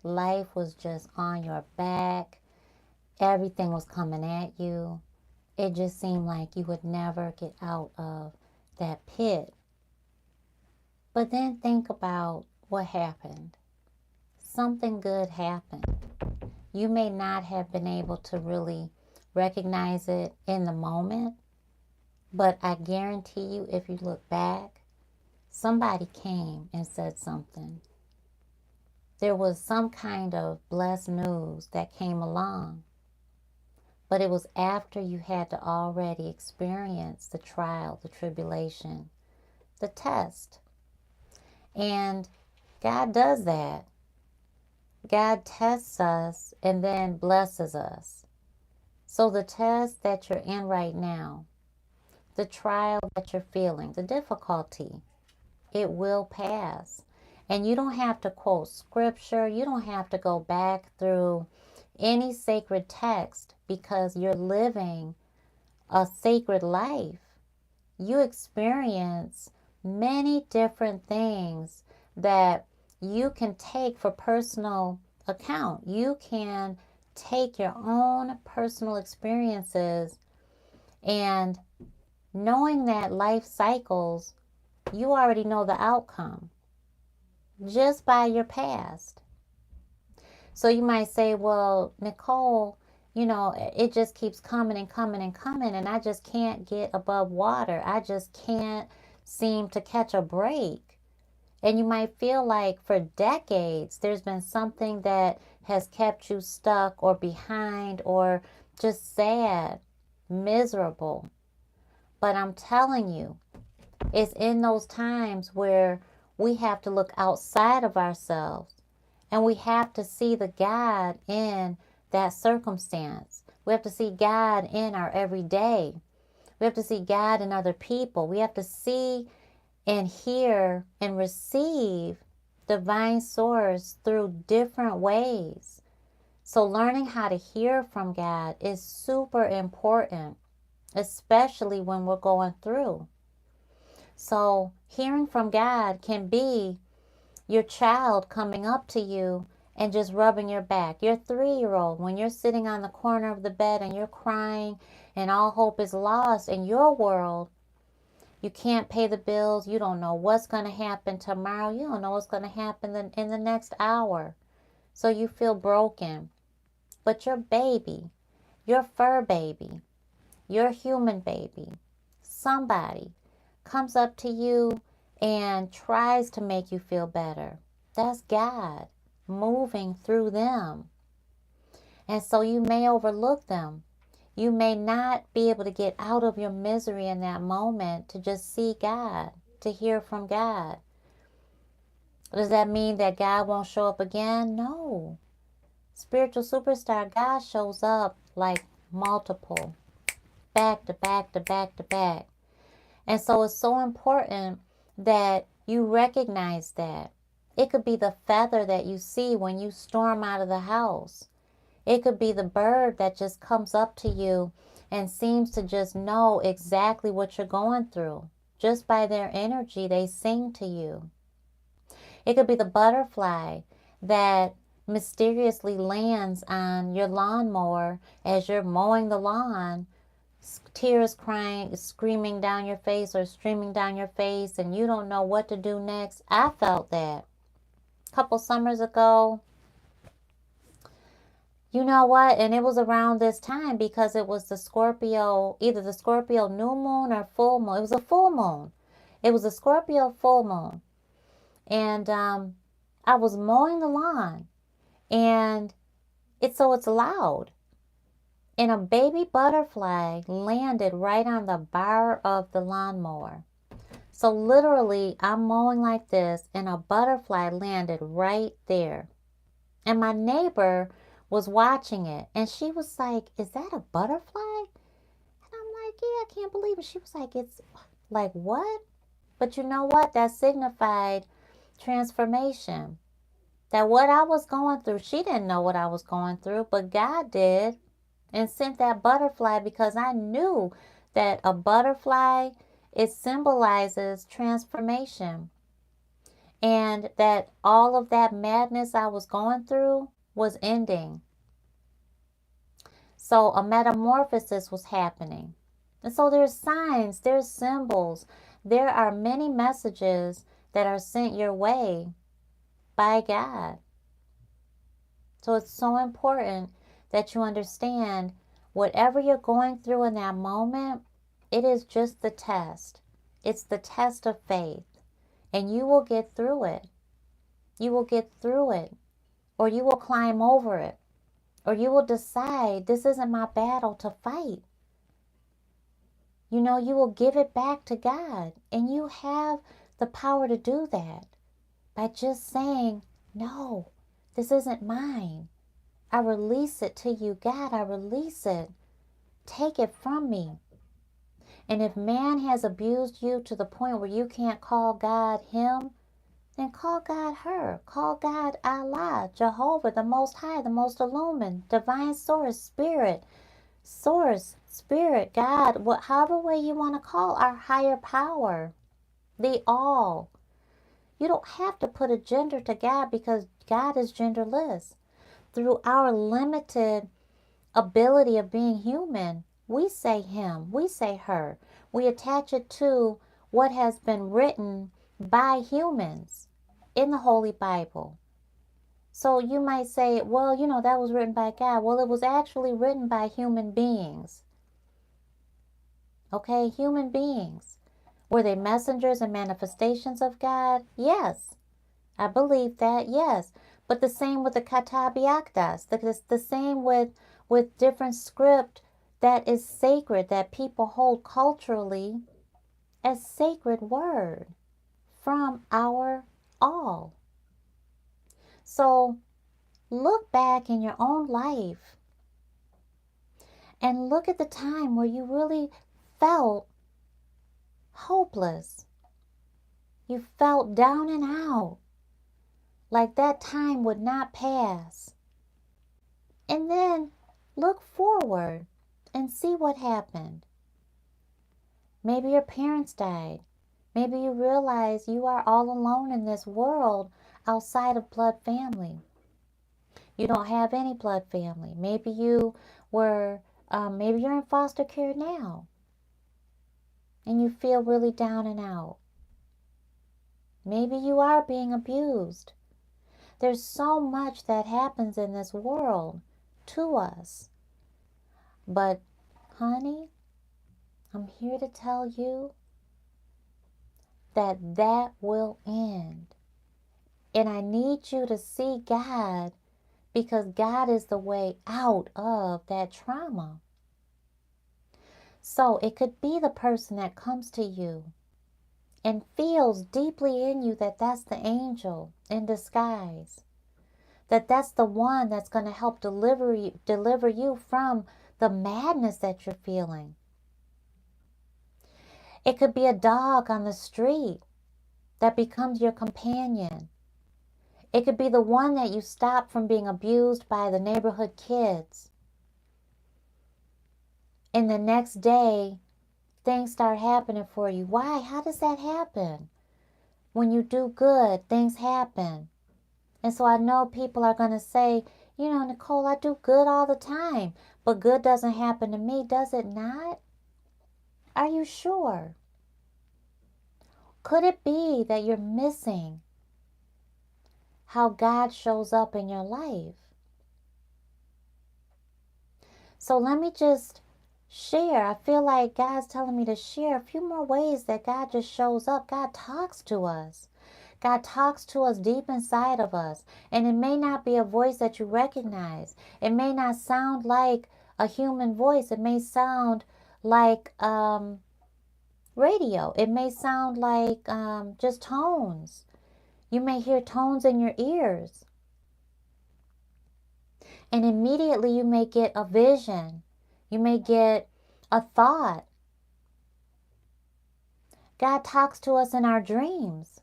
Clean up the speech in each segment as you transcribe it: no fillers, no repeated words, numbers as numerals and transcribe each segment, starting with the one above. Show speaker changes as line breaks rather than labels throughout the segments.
Life was just on your back. Everything was coming at you. It just seemed like you would never get out of that pit. But then think about what happened. Something good happened. You may not have been able to really recognize it in the moment, but I guarantee you, if you look back, somebody came and said something. There was some kind of blessed news that came along, but it was after you had to already experience the trial, the tribulation, the test. And God does that. God tests us and then blesses us. So the test that you're in right now, the trial that you're feeling, the difficulty, it will pass. And you don't have to quote scripture. You don't have to go back through any sacred text because you're living a sacred life. You experience many different things that you can take for personal account. You can take your own personal experiences, and knowing that life cycles, you already know the outcome just by your past. So you might say, well, Necole, it just keeps coming and coming and coming, and I just can't get above water. I just can't seem to catch a break. And you might feel like for decades there's been something that has kept you stuck or behind or just sad, miserable. But I'm telling you, it's in those times where we have to look outside of ourselves and we have to see the God in that circumstance. We have to see God in our everyday. We have to see God in other people. We have to see and hear and receive divine source through different ways. So learning how to hear from God is super important, especially when we're going through. So hearing from God can be your child coming up to you and just rubbing your back. Your 3-year-old, when you're sitting on the corner of the bed and you're crying and all hope is lost in your world, you can't pay the bills, you don't know what's going to happen tomorrow, you don't know what's going to happen in the next hour. So you feel broken. But your baby, your fur baby, your human baby, somebody comes up to you and tries to make you feel better. That's God moving through them. And so you may overlook them. You may not be able to get out of your misery in that moment to just see God, to hear from God. Does that mean that God won't show up again? No. Spiritual superstar, God shows up like multiple, back to back to back to back. And so it's so important that you recognize that. It could be the feather that you see when you storm out of the house. It could be the bird that just comes up to you and seems to just know exactly what you're going through. Just by their energy, they sing to you. It could be the butterfly that mysteriously lands on your lawnmower as you're mowing the lawn, tears crying, screaming down your face or streaming down your face, and you don't know what to do next. I felt that a couple summers ago. You know what? And it was around this time because it was the Scorpio, either the Scorpio new moon or full moon. It was a full moon. It was a Scorpio full moon. And I was mowing the lawn, and it's loud. And a baby butterfly landed right on the bar of the lawnmower. So literally, I'm mowing like this, and a butterfly landed right there. And my neighbor was watching it, and she was like, "Is that a butterfly?" And I'm like, "Yeah, I can't believe it." She was like, "It's like what?" But you know what? That signified transformation. That what I was going through, she didn't know what I was going through, but God did, and sent that butterfly because I knew that a butterfly, it symbolizes transformation. and that all of that madness I was going through was ending. So a metamorphosis was happening. And so there's signs, there's symbols, there are many messages that are sent your way by God. So it's so important that you understand whatever you're going through in that moment, it is just the test. It's the test of faith. And you will get through it. You will get through it. Or you will climb over it. Or you will decide, this isn't my battle to fight. You know, you will give it back to God. And you have the power to do that by just saying, no, this isn't mine. I release it to you, God. I release it. Take it from me. And if man has abused you to the point where you can't call God him, then call God her. Call God Allah, Jehovah, the Most High, the Most Illumined, Divine Source, Spirit, God, however way you want to call our higher power, the All. You don't have to put a gender to God because God is genderless. Through our limited ability of being human, we say him, we say her. We attach it to what has been written by humans in the Holy Bible. So you might say, well, you know, that was written by God. Well, it was actually written by human beings. Okay, human beings. Were they messengers and manifestations of God? Yes. I believe that, yes. But the same with the Katabiaktas, the same with different script that is sacred, that people hold culturally as sacred word from our all. So look back in your own life and look at the time where you really felt hopeless. You felt down and out, like that time would not pass. And then look forward and see what happened. Maybe your parents died. Maybe you realize you are all alone in this world outside of blood family. You don't have any blood family. Maybe you were, maybe you're in foster care now and you feel really down and out. Maybe you are being abused. There's so much that happens in this world to us. But, honey, I'm here to tell you that that will end. And I need you to see God because God is the way out of that trauma. So it could be the person that comes to you and feels deeply in you that that's the angel in disguise. That's the one that's going to help deliver you from the madness that you're feeling. It could be a dog on the street that becomes your companion. It could be the one that you stop from being abused by the neighborhood kids. And the next day, things start happening for you. Why? How does that happen? When you do good, things happen. And so I know people are going to say, you know, Necole, I do good all the time, but good doesn't happen to me, does it not? Are you sure? Could it be that you're missing how God shows up in your life? So let me just share. I feel like God's telling me to share a few more ways that God just shows up. God talks to us. God talks to us deep inside of us. And it may not be a voice that you recognize. It may not sound like a human voice. It may sound like radio. It may sound like just tones. You may hear tones in your ears. And immediately you may get a vision. You may get a thought. God talks to us in our dreams.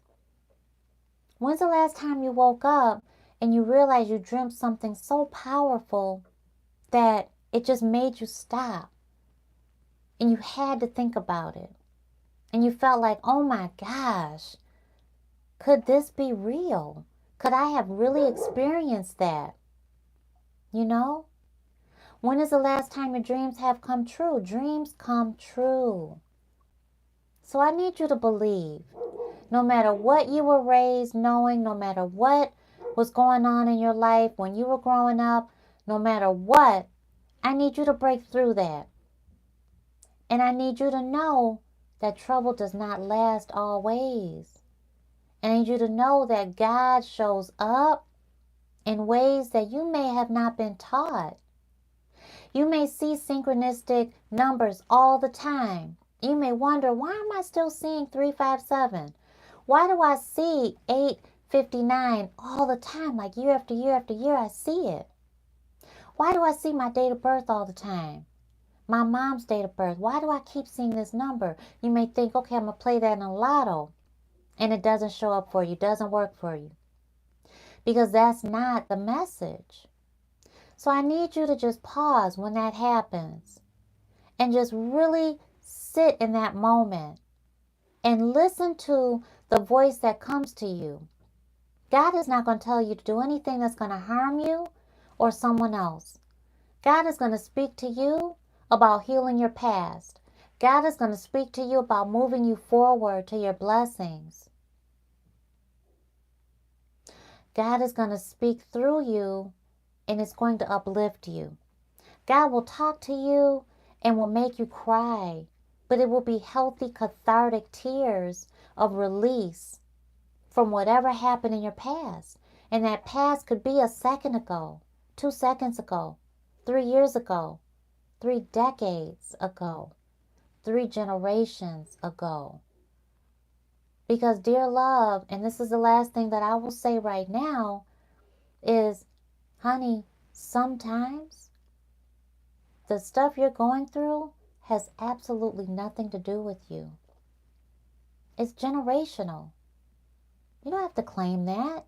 When's the last time you woke up and you realized you dreamt something so powerful that it just made you stop and you had to think about it? And you felt like, oh my gosh, Could this be real? Could I have really experienced that? You know? When is the last time your dreams have come true? Dreams come true. So I need you to believe, no matter what you were raised knowing, no matter what was going on in your life when you were growing up, no matter what, I need you to break through that. And I need you to know that trouble does not last always. And I need you to know that God shows up in ways that you may have not been taught. You may see synchronistic numbers all the time. You may wonder, why am I still seeing 357? Why do I see 859 all the time? Like year after year after year, I see it. Why do I see my date of birth all the time? My mom's date of birth. Why do I keep seeing this number? You may think, okay, I'm going to play that in a lotto. And it doesn't show up for you, doesn't work for you. Because that's not the message. So I need you to just pause when that happens and just really sit in that moment and listen to the voice that comes to you. God is not going to tell you to do anything that's going to harm you or someone else. God is going to speak to you about healing your past. God is going to speak to you about moving you forward to your blessings. God is going to speak through you, and it's going to uplift you. God will talk to you and will make you cry, but it will be healthy, cathartic tears of release from whatever happened in your past. And that past could be a second ago, 2 seconds ago, 3 years ago, 3 decades ago, 3 generations ago. Because, dear love, and this is the last thing that I will say right now, is, honey, sometimes the stuff you're going through has absolutely nothing to do with you. It's generational. You don't have to claim that.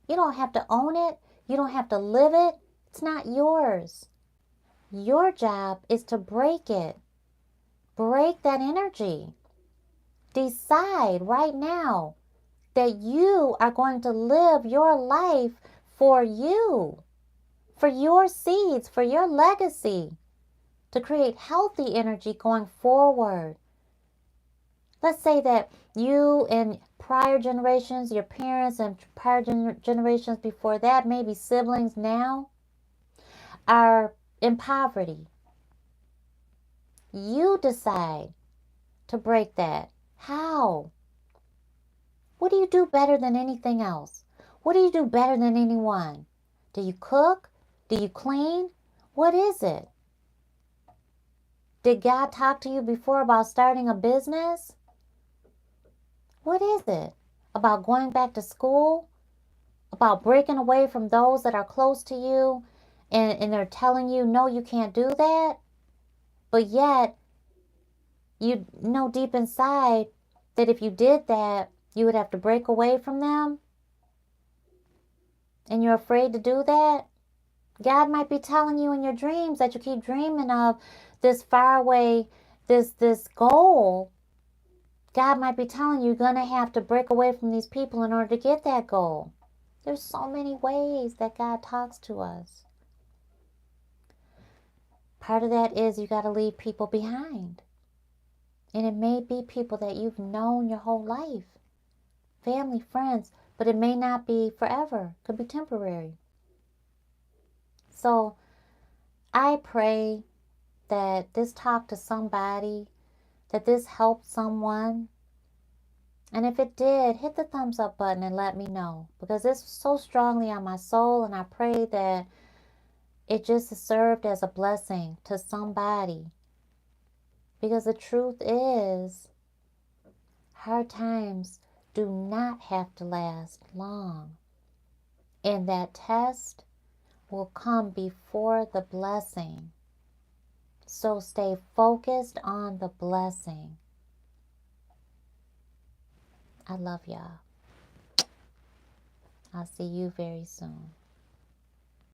You don't have to own it. You don't have to live it. It's not yours. Your job is to break it. Break that energy. Decide right now that you are going to live your life for you, for your seeds, for your legacy, to create healthy energy going forward. Let's say that you and prior generations, your parents and prior generations before that, maybe siblings now, are in poverty. You decide to break that. How? What do you do better than anything else? What do you do better than anyone? Do you cook? Do you clean? What is it? Did God talk to you before about starting a business? What is it? About going back to school? About breaking away from those that are close to you and they're telling you, no, you can't do that? But yet, you know deep inside that if you did that, you would have to break away from them? And you're afraid to do that? God might be telling you in your dreams that you keep dreaming of this faraway, this goal. God might be telling you you're going to have to break away from these people in order to get that goal. There's so many ways that God talks to us. Part of that is you got to leave people behind. And it may be people that you've known your whole life. Family, friends, but it may not be forever. It could be temporary. So I pray that this talked to somebody, that this helped someone. And if it did, hit the thumbs up button and let me know, because this was so strongly on my soul, and I pray that it just served as a blessing to somebody. Because the truth is, hard times do not have to last long. And that test will come before the blessing. So stay focused on the blessing. I love y'all. I'll see you very soon.